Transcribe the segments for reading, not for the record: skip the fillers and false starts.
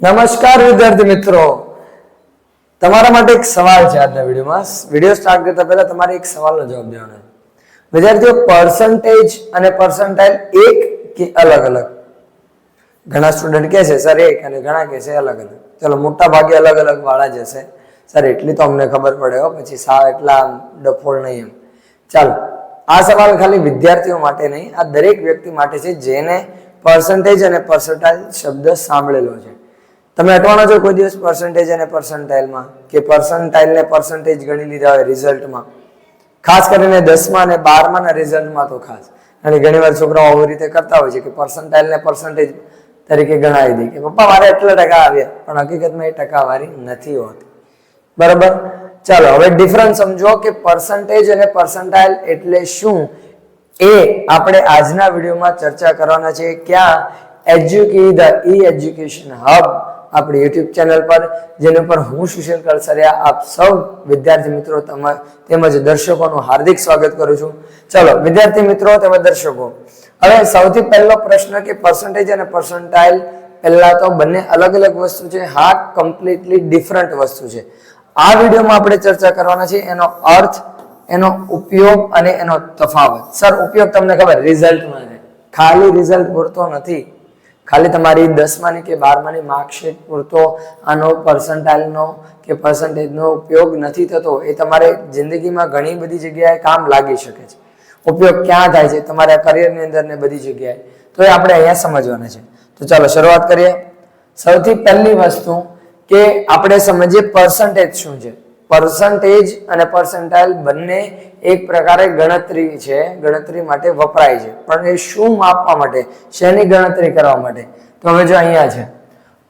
નમસ્કાર વિદ્યાર્થી મિત્રો, તમારા માટે એક સવાલ છે આજના વિડીયોમાં. વિડીયો સ્ટાર્ટ કરતા પહેલા તમારે એક સવાલનો જવાબ દેવાનો છે. વિદ્યાર્થીઓ, પર્સન્ટેજ અને પર્સન્ટાઇલ એક કે અલગ અલગ? ઘણા સ્ટુડન્ટ કહે છે સર એક, અને ઘણા કહે છે અલગ અલગ. ચલો, મોટા ભાગે અલગ અલગ વાળા જ હશે સર, એટલી તો અમને ખબર પડે હો, પછી સાવ એટલા ડફોળ નહીં એમ. ચાલો, આ સવાલ ખાલી વિદ્યાર્થીઓ માટે નહીં, આ દરેક વ્યક્તિ માટે છે જેને પર્સન્ટેજ અને પર્સન્ટાઇલ શબ્દ સાંભળેલો છે. તમે અટવાના છો કોઈ દિવસ પર્સન્ટેજ અને પર્સન્ટાઇલમાં, કે પર્સન્ટાઇલને પર્સન્ટેજ ગણી લીધા હોય રિઝલ્ટમાં? ખાસ કરીને 10મા અને 12માના રિઝલ્ટમાં તો ખાસ. અને ઘણીવાર છોકરાઓ આવી રીતે કરતા હોય છે કે પર્સન્ટાઇલને પર્સન્ટેજ તરીકે ગણાવી દે કે પપ્પા મારે એટલા ટકા આવ્યા, પણ હકીકતમાં એ ટકાવારી નથી હોતી. બરાબર? ચાલો, હવે ડિફરન્સ સમજો કે પર્સન્ટેજ અને પર્સન્ટાઇલ એટલે શું, એ આપણે આજના વિડીયોમાં ચર્ચા કરવાના છે. ક્યાં? એજ્યુકી ધ એજ્યુકેશન હબ આપણી યુટ્યુબ ચેનલ પર, જેના પર હું સુશીલ કલસરિયા આપ સૌ વિદ્યાર્થી મિત્રો તેમજ દર્શકોનું હાર્દિક સ્વાગત કરું છું. ચલો વિદ્યાર્થી મિત્રો તેમજ દર્શકો, હવે સૌથી પહેલો પ્રશ્ન કે પર્સન્ટેજ અને પર્સન્ટાઇલ પહેલા તો બંને અલગ અલગ વસ્તુ છે? હા, કમ્પ્લીટલી ડિફરન્ટ વસ્તુ છે. આ વિડીયોમાં આપણે ચર્ચા કરવાના છે એનો અર્થ, એનો ઉપયોગ અને એનો તફાવત. સર, ઉપયોગ તમને ખબર રિઝલ્ટમાં છે, ખાલી રિઝલ્ટ પૂરતો નથી, ખાલી તમારી 10માની કે 12માની માર્કશીટ પૂરતો આનો પર્સન્ટાઇલનો કે પર્સન્ટેજનો ઉપયોગ નથી થતો. એ તમારે જિંદગીમાં ઘણી બધી જગ્યાએ કામ લાગી શકે છે. ઉપયોગ ક્યાં થાય છે? તમારા કરિયરની અંદર ને બધી જગ્યાએ. તો એ આપણે અહીંયા સમજવાના છે. તો ચાલો શરૂઆત કરીએ. સૌથી પહેલી વસ્તુ કે આપણે સમજીએ પર્સન્ટેજ શું છે. પર્સન્ટેજ અને પર્સન્ટાઇલ બંને એક પ્રકારે ગણતરી છે, ગણતરી માટે વપરાય છે. પણ એ શું માપવા માટે, શેની ગણતરી કરવા માટે? તો હવે જો અહીંયા છે,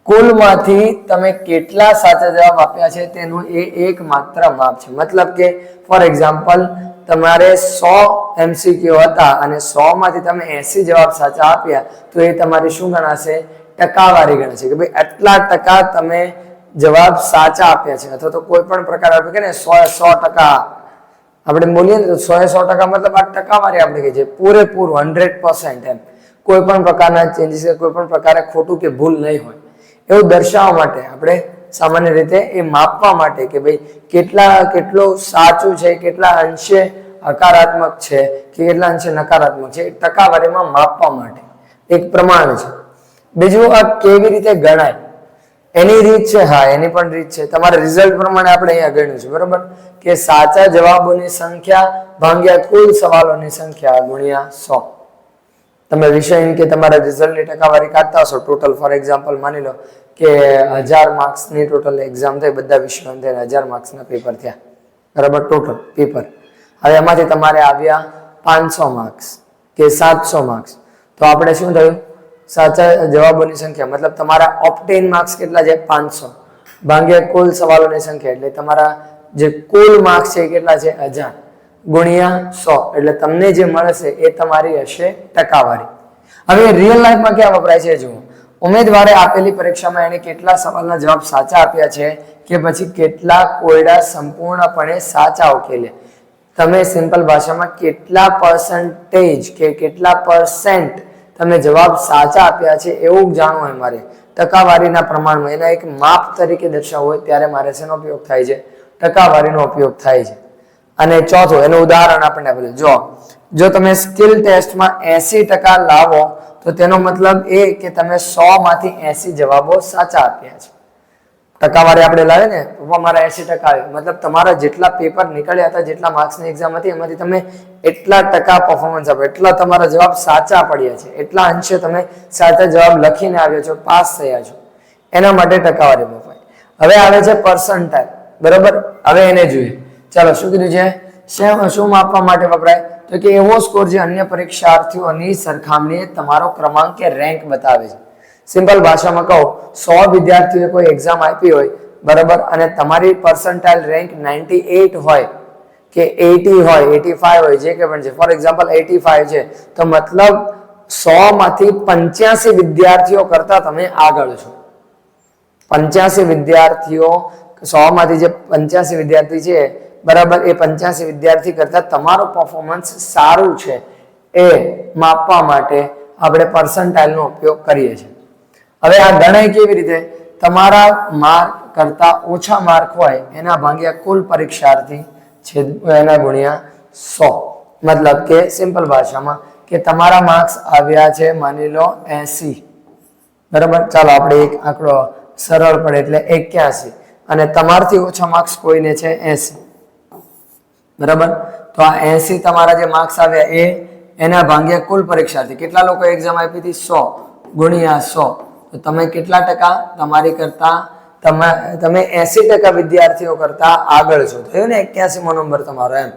કુલમાંથી તમે કેટલા સાચા જવાબ આપ્યા છે તેનું એ એક માત્ર માપ છે. મતલબ કે ફોર એક્ઝામ્પલ, તમારે 100 MCQ હતા અને 100 માંથી તમે 80 જવાબ સાચા આપ્યા, તો એ તમારી શું ગણાશે? ટકાવારી ગણાશે. કે ભાઈ આટલા ટકા તમે જવાબ સાચા આપ્યા છે. અથવા તો કોઈ પણ પ્રકાર આપણે કે ને 100% આપણે બોલીએ ને તો 100% મતલબ આ ટકાવારી આપણે કહે છે, પૂરેપૂરું 100% એમ. કોઈ પણ પ્રકારના ચેન્જીસ, કોઈ પણ પ્રકારે ખોટું કે ભૂલ નહીં હોય એવું દર્શાવવા માટે, આપણે સામાન્ય રીતે એ માપવા માટે કે ભાઈ કેટલું સાચું છે, કેટલા અંશે હકારાત્મક છે કે કેટલા અંશે નકારાત્મક છે, ટકાવારીમાં માપવા માટે એક પ્રમાણ છે. બીજું, આ કેવી રીતે ગણાય એની રીત છે. હા, એની પણ રીત છે. તમારા રિઝલ્ટ પ્રમાણે આપણે અહીંયા ગણ્યું છે. બરોબર? કે સાચા જવાબોની સંખ્યા ભાગ્યા કુલ સવાલોની સંખ્યા ગુણ્યા 100. તમે વિષયની કે તમારા રિઝલ્ટની ટકાવારી કાઢતા હશો. ટોટલ ફોર એક્ઝામ્પલ માની લો કે 1000 માર્ક્સની ટોટલ એક્ઝામ થઈ, બધા વિષયો થઈને 1000 માર્ક્સના પેપર થયા. બરાબર? Total paper. હવે એમાંથી તમારે આવ્યા 500 માર્ક્સ કે 700 માર્ક્સ, તો આપણે શું થયું? સાચા જવાબોની સંખ્યા મતલબ તમારા ઓપ્ટેન માર્ક્સ કેટલા છે? 500 ભાગ્યા કુલ સવાલોની સંખ્યા, એટલે તમારા જે કુલ માર્ક્સ છે કેટલા છે? 1000 ગુણ્યા 100, એટલે તમને જે મળશે એ તમારી હશે ટકાવારી. હવે રિયલ લાઈફમાં ક્યાં વપરાય છે? જુઓ, ઉમેદવારે આપેલી પરીક્ષામાં એને કેટલા સવાલના જવાબ સાચા આપ્યા છે કે પછી કેટલા કોયડા સંપૂર્ણપણે સાચા ઉકેલ્યા. તમે સિમ્પલ ભાષામાં કેટલા પર્સન્ટેજ કે કેટલા % તમે જવાબ સાચા આપ્યા છે એવું જાણવું હોય મારે, ટકાવારીના પ્રમાણમાં એના એક માપ તરીકે દર્શાવવું હોય, ત્યારે મારે શેનો ઉપયોગ થાય છે? ટકાવારીનો ઉપયોગ થાય છે. અને ચોથું, એનું ઉદાહરણ આપણે આપેલું. જો તમે સ્કિલ ટેસ્ટમાં 80% લાવો તો તેનો મતલબ એ કે તમે 100 માંથી 80 જવાબો સાચા આપ્યા છે. ટકાવારી આપણે લાવે ને, પપ્પા મારા 80% આવે, મતલબ તમારા જેટલા પેપર નીકળ્યા હતા, જેટલા માર્ક્સની એક્ઝામ હતી, એમાંથી તમે એટલા ટકા પરફોર્મન્સ આપો, એટલા તમારા જવાબ સાચા પડ્યા છે, એટલા અંશે તમે સાચા જવાબ લખીને આવ્યા છો, પાસ થયા છો, એના માટે ટકાવારી વપરાય. હવે આવે છે પર્સન્ટાઇલ. બરોબર? હવે એને જોઈએ. ચાલો, શું કીધું છે? શું માપવા માટે વપરાય? તો કે એવો સ્કોર જે અન્ય પરીક્ષાર્થીઓની સરખામણીએ તમારો ક્રમાંક કે રેન્ક બતાવે છે. સિમ્પલ ભાષામાં કહો, 100 વિદ્યાર્થીઓએ કોઈ એક્ઝામ આપી હોય, બરાબર, અને તમારી પર્સન્ટાઇલ રેન્ક 98 હોય કે 80 હોય, 85 હોય, જે કે પણ છે, ફોર એક્ઝામ્પલ 85 છે, તો મતલબ 100 માંથી 85 વિદ્યાર્થીઓ કરતા તમે આગળ છો. 85 વિદ્યાર્થીઓ, 100 માંથી જે 85 વિદ્યાર્થી છે, બરાબર, એ 85 વિદ્યાર્થી કરતા તમારું પરફોર્મન્સ સારું છે એ માપવા માટે આપણે પર્સન્ટાઇલનો ઉપયોગ કરીએ છીએ. હવે આ ગણાય કેવી રીતે? તમારા માર્ક કરતા ઓછા માર્ક હોય એના ભાગ્યા કુલ પરીક્ષાર્થી એના ગુણ્યા 100. મતલબ કે સિમ્પલ ભાષામાં કે તમારા માર્ક્સ આવ્યા છે માની લો 80, બરાબર. ચાલો આપણે એક આંકડો સરળ પડે એટલે 81, અને તમારથી ઓછા માર્ક્સ કોઈને છે 80, બરાબર. તો આ 80 તમારા જે માર્ક્સ આવ્યા એના ભાગ્યા કુલ પરીક્ષાર્થી કેટલા લોકો એક્ઝામ આપી હતી 100 ગુણ્યા 100. તો તમે કેટલા ટકા તમારી કરતા તમે 80% વિદ્યાર્થીઓ કરતા આગળ છો. થયું ને 81મો નંબર તમારો એમ.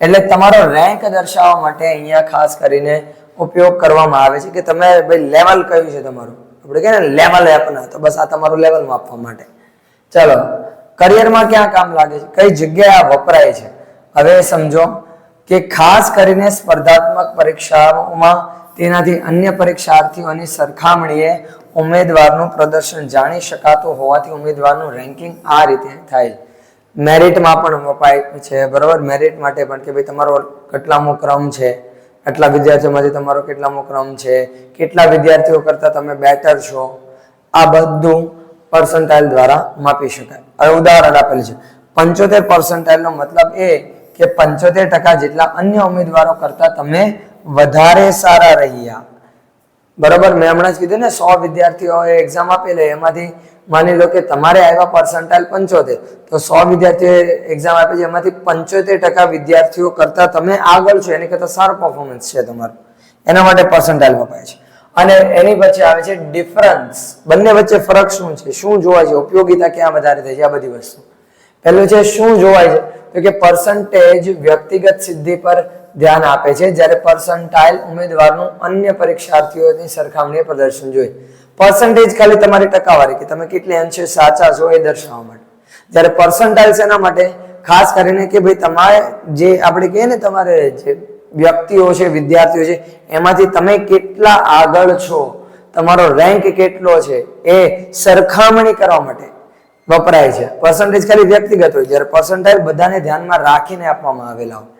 એટલે તમારો રેન્ક દર્શાવવા માટે અહીંયા ખાસ કરીને ઉપયોગ કરવામાં આવે છે કે તમે ભાઈ લેવલ કયું છે તમારું. આપણે કહે ને લેવલ આપના, તો બસ આ તમારું લેવલ માપવા માટે. ચાલો, કરિયરમાં ક્યાં કામ લાગે છે, કઈ જગ્યાએ આ વપરાય છે, હવે સમજો કે ખાસ કરીને સ્પર્ધાત્મક પરીક્ષાઓમાં તેનાથી અન્ય પરીક્ષાર્થીઓની સરખામણીએ ઉમેદવારનું પ્રદર્શન જાણી શકાતું હોવાથી ઉમેદવારનું રેન્કિંગ આ રીતે થાય. મેરિટમાં પણ વપાય છે, બરાબર. મેરિટ માટે પણ કે ભાઈ તમારો કેટલામો ક્રમ છે, આટલા વિદ્યાર્થીઓમાંથી તમારો કેટલામો ક્રમ છે, કેટલા વિદ્યાર્થીઓ કરતા તમે બેટર છો, આ બધું પર્સન્ટાઇલ દ્વારા માપી શકાય. હવે ઉદાહરણ આપેલ છે 75% નો મતલબ એ કે 75% જેટલા અન્ય ઉમેદવારો કરતા તમે વધારે સારા રહ્યા, બરાબર. મેં હમણાં જ કીધું ને 100 વિદ્યાર્થીઓએ એક્ઝામ આપેલી, એમાંથી માની લો કે તમારે આવ્યા પર્સન્ટાઇલ 75, તો 100 વિદ્યાર્થીઓએ એક્ઝામ આપી છે, એમાંથી 75% વિદ્યાર્થીઓ કરતા તમે આગળ છો, એની કરતા સારું પરફોર્મન્સ છે તમારું, એના માટે પર્સન્ટાઇલ વપાય છે. અને એની વચ્ચે આવે છે ડિફરન્સ. બંને વચ્ચે ફરક શું છે, શું જોવાય છે, ઉપયોગિતા ક્યાં વધારે થાય છે, આ બધી વસ્તુ. પહેલું છે શું જોવાય છે, તો કે પર્સન્ટેજ વ્યક્તિગત સિદ્ધિ પર ધ્યાન આપે છે, જ્યારે પર્સન્ટાઇલ ઉમેદવારનું અન્ય પરીક્ષાર્થીઓની સરખામણીએ પ્રદર્શન જોઈએ. પર્સન્ટેજ ખાલી તમારી ટકાવારી કે તમે કેટલી અંશે સાચા છો એ દર્શાવવા માટે, જ્યારે પર્સન્ટાઇલ એના માટે ખાસ કરીને કે ભાઈ તમારે જે આપણે કહીએ ને તમારે જે વ્યક્તિઓ છે, વિદ્યાર્થીઓ છે, એમાંથી તમે કેટલા આગળ છો, તમારો રેન્ક કેટલો છે એ સરખામણી કરવા માટે વપરાય છે. પર્સન્ટેજ ખાલી વ્યક્તિગત હોય, જ્યારે પર્સન્ટાઇલ બધાને ધ્યાનમાં રાખીને આપવામાં આવેલા હોય.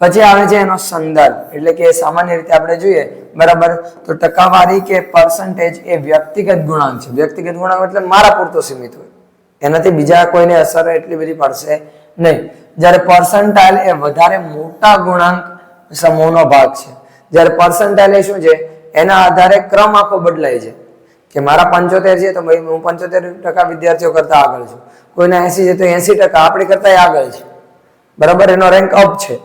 પછી આવે છે એનો સંદર્ભ, એટલે કે સામાન્ય રીતે આપણે જોઈએ, બરાબર, તો ટકાવારી કે પર્સન્ટેજ એ વ્યક્તિગત ગુણાંક છે. વ્યક્તિગત ગુણાંક એટલે મારા પૂરતો સીમિત હોય, એનાથી બીજા કોઈને અસર એટલી બધી પડશે નહીં. જ્યારે પર્સન્ટાઇલ એ વધારે મોટા ગુણાંક સમૂહનો ભાગ છે. જ્યારે પર્સન્ટાઇલ એ શું છે, એના આધારે ક્રમ આખો બદલાય છે કે મારા 75 છે તો ભાઈ હું 75% વિદ્યાર્થીઓ કરતા આગળ છું, કોઈના 80 છે તો 80% આપણી કરતા આગળ છે, બરાબર, એનો રેન્ક અપ છે.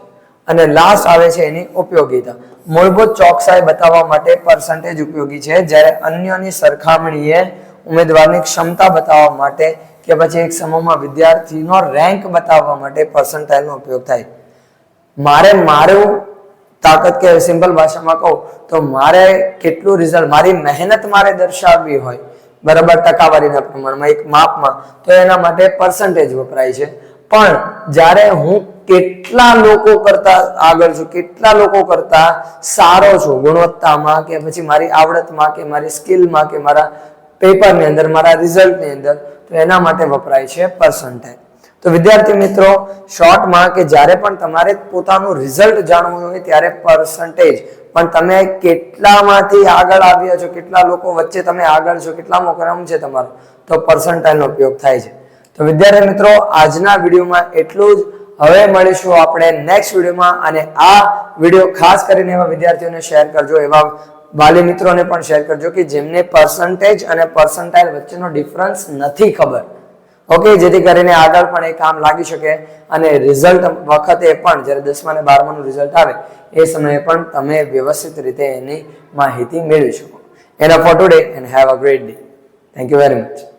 અને લાસ્ટ આવે છે એની ઉપયોગિતા. મૂળભૂત ચોકસાઈ બતાવવા માટે પર્સન્ટેજ ઉપયોગી છે, જ્યારે અન્યની સરખામણીએ ઉમેદવારની ક્ષમતા બતાવવા માટે કે પછી એક સમૂહમાં વિદ્યાર્થીનો રેન્ક બતાવવા માટે પર્સન્ટાઇલનો ઉપયોગ થાય. મારું તાકાત કે સિમ્પલ ભાષામાં કહું તો મારે કેટલું રિઝલ્ટ, મારી મહેનત મારે દર્શાવવી હોય, બરાબર, ટકાવારીના પ્રમાણમાં એક માપમાં, તો એના માટે પર્સન્ટેજ વપરાય છે. પણ જ્યારે હું કેટલા લોકો કરતા આગળ છું, કેટલા લોકો કરતા સારો છું ગુણવત્તામાં કે પછી મારી આવડતમાં કે મારી સ્કિલમાં કે મારા પેપરની અંદર, મારા રિઝલ્ટની અંદર, તો એના માટે વપરાય છે પર્સન્ટાઇલ. તો વિદ્યાર્થી મિત્રો, શોર્ટમાં કે જ્યારે પણ તમારે પોતાનું રિઝલ્ટ જાણવું હોય ત્યારે પર્સન્ટેજ, પણ તમે કેટલામાંથી આગળ આવ્યા છો, કેટલા લોકો વચ્ચે તમે આગળ છો, કેટલામો ક્રમ છે તમારો, તો પર્સન્ટાઇલનો ઉપયોગ થાય છે. તો વિદ્યાર્થી મિત્રો, આજના વિડીયોમાં એટલું જ. હવે મળીશું આપણે નેક્સ્ટ વિડીયોમાં, અને આ વિડીયો ખાસ કરીને એવા વિદ્યાર્થીઓને શેર કરજો, એવા વાલી મિત્રોને પણ શેર કરજો કે જેમને પર્સન્ટેજ અને પર્સન્ટાઇલ વચ્ચેનો ડિફરન્સ નથી ખબર. ઓકે, જેથી કરીને આગળ પણ એ કામ લાગી શકે, અને રિઝલ્ટ વખતે પણ જ્યારે 10મા અને 12માનું રિઝલ્ટ આવે એ સમયે પણ તમે વ્યવસ્થિત રીતે એની માહિતી મેળવી શકો. એના four today and have a great day. Thank you very much.